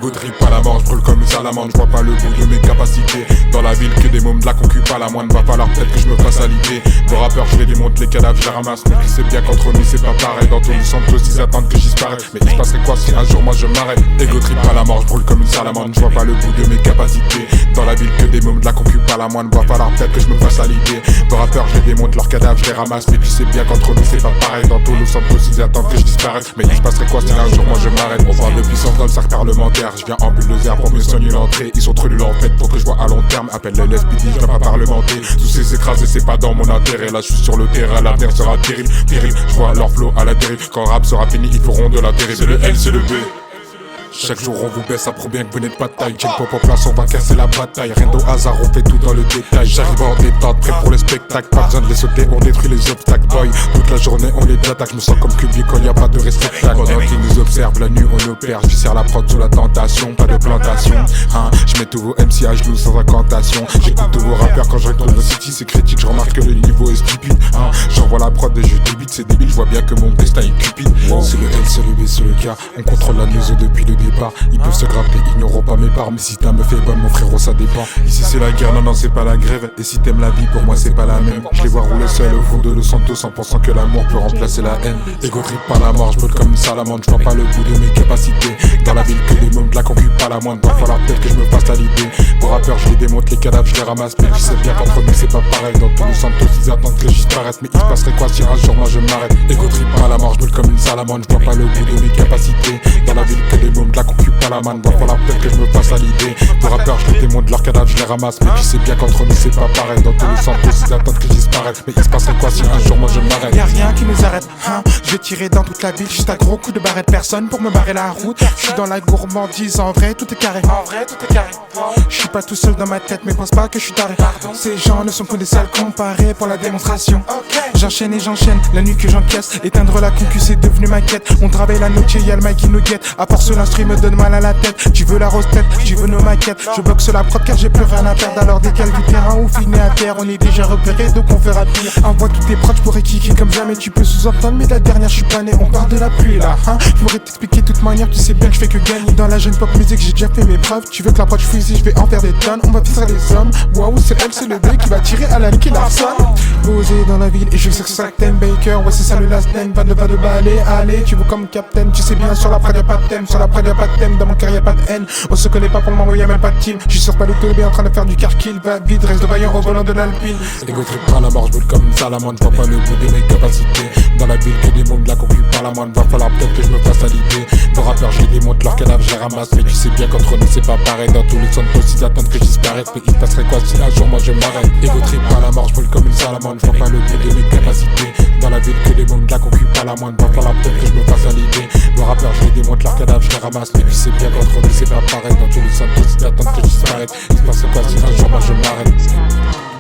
Ego trip à la mort, je brûle comme une salamandre, je vois pas le bout de mes capacités. Dans la ville que des mômes de la concu pas la moindre, va falloir peut-être que je me fasse à l'idée. Vos rappeurs je les démonte, les cadavres je les ramasse. Mais c'est bien qu'entre nous c'est pas pareil. Dans tous les centres ils attendent que je disparaisse. Mais il se passerait quoi si un jour moi je m'arrête? Ego trip à la mort, je brûle comme une salamandre, je vois pas le bout de mes capacités. Dans la ville que des mômes de la concu pas la moindre, va falloir peut-être que je me fasse à l'idée. Vos rappeurs je les démonte, leurs cadavres je les ramasse. Mais tu sais bien qu'entre nous c'est pas pareil. Dans tous les centres ils attendent que je disparaisse. Mais il se passerait quoi si un jour moi je m'arrête? On parle de puissance dans le cercle parlementaire. Je viens en bulldozer pour me soigner l'entrée. Ils sont trop nuls en fait pour que je vois à long terme. Appelle le SPD, je dois pas parlementer. Tous ces écrasés c'est pas dans mon intérêt. Là je suis sur le terrain, l'avenir sera terrible, terrible. Je vois leur flow à la dérive. Quand le rap sera fini ils feront de la dérive. C'est le L, c'est le B. Chaque jour on vous baisse, ça prouve bien que vous n'êtes pas de taille. Check pop en place, on va casser la bataille. Rien au hasard, on fait tout dans le détail. J'arrive en détente, prêt pour le spectacle. Pas besoin de les sauter, on détruit les obstacles. Boy, toute la journée on les attaque. Je me sens comme Kubrick quand y a pas de réceptacle. Pendant qu'ils nous observent, la nuit on opère. Je sers la prod sous la tentation, pas de plantation. Hein, je mets tous vos MC à genoux sans incantation. J'écoute tous vos rappeurs quand je retourne au city. C'est critique, je remarque que le niveau est stupide. Hein, j'envoie la prod et je débite, c'est débile. Je vois bien que mon destin est cupide. C'est le L, c'est le B, c'est le K. On contrôle la news depuis le départ. Ils peuvent se gratter, ils n'auront pas mes parts. Mais si ta meuf est bonne, mon frérot, ça dépend. Ici c'est la guerre, non, non, c'est pas la grève. Et si t'aimes la vie, pour moi c'est pas la même. Je les vois rouler seul au fond de Los Santos en pensant que l'amour peut remplacer la haine. Ego trip pas la mort, je brûle comme une salamandre. Je vois pas le bout de mes capacités. Dans la ville que des mômes de la concu pas la moindre. Va falloir peut-être que je me fasse à l'idée. Vos rappeurs, je les démonte, les cadavres, je les ramasse. Mais tu sais bien qu'entre nous c'est pas pareil. Dans tous Los Santos, ils attendent que je disparaisse. Mais il se passerait quoi si un jour moi je m'arrête? Ego trip pas la mort, je brûle comme une salamandre. Je vois pas le bout de mes capacités. Dans la ville que des mômes de la concu pas la moindre. Va falloir peut-être que je me fasse à l'idée. Vos rappeurs, je les démonte, leurs cadavres, je les ramasse. Mais tu sais bien qu'entre nous c'est pas pareil. Dans tous les centres ils attendent que je disparaisse. Mais il se passerait quoi si un jour moi je m'arrête? Y'a rien qui nous arrête, hein. Je vais tirer dans toute la ville, juste un gros coup de barrette. Personne pour me barrer la route. Je suis dans la gourmandise, en vrai tout est carré. En vrai tout est carré. Je suis pas tout seul dans ma tête, mais pense pas que je suis taré. Ces gens ne sont que des sales comparés pour la démonstration. J'enchaîne et j'enchaîne, la nuit que j'encaisse. Éteindre la concu c'est devenu ma quête. On travaille la noche, y'a le mec qui nous guette. À part ce l'instru me donne mal à la tête. Tu veux la rose tête, tu veux nos maquettes. Je boxe la prod car j'ai plus rien à perdre. Alors décale du terrain ou finis à terre. On est déjà repéré donc on fera pire. Envoie tous tes proches pour kicker comme jamais. Tu peux sous-entendre mais la dernière je suis pas né. On parle de la pluie là, hein. Je pourrais t'expliquer de toute manière, tu sais bien que je fais que gagner. Dans la jeune pop musique j'ai déjà fait mes preuves. Tu veux que la prod fusille, je vais en faire des tonnes. On va faire des hommes. Waouh c'est elle, c'est le B qui va tirer à la nuque et l'arson. Posé dans la ville et je sais que ça t'aime Baker. Ouais c'est ça le last name, va de balai. Allez tu veux comme Captain, tu sais bien sur la prod y'a pas de thème. Sur la prod y'a pas de thème, dans mon cœur y'a pas de haine. On se connaît pas pour le moment, y'a même pas de team. Je suis sur Palais Tolobé en train de faire du car kill. Va vite, reste de vaillant au volant de l'Alpine. Ego trip pas la mort, je brûle comme une salamandre. Je vois pas le bout de mes capacités. Dans la ville que des mômes de la concu pas la moindre. Va falloir peut-être que je me fasse à l'idée. Vos rappeurs je les démonte, leurs cadavres je les ramasse. Mais tu sais bien qu'entre nous c'est pas pareil. Dans tous les centres ils attendent que je disparaisse. Mais il passerait quoi si un jour moi je m'arrête? Ego trip pas la mort, je brûle comme une salamandre. Je vois pas le bout de mes capacités. Dans la ville que des mômes de la concu pas la moindre. Va falloir peut-être que je me fasse à l'idée. Vos rappeurs je les démonte, leurs cadavres je les ramasse. Mais tu sais bien qu'entre nous c'est pas pareil. Dans tous les centres ils attendent que je disparaisse. Il se passerait quoi si un jour moi je m'arrête?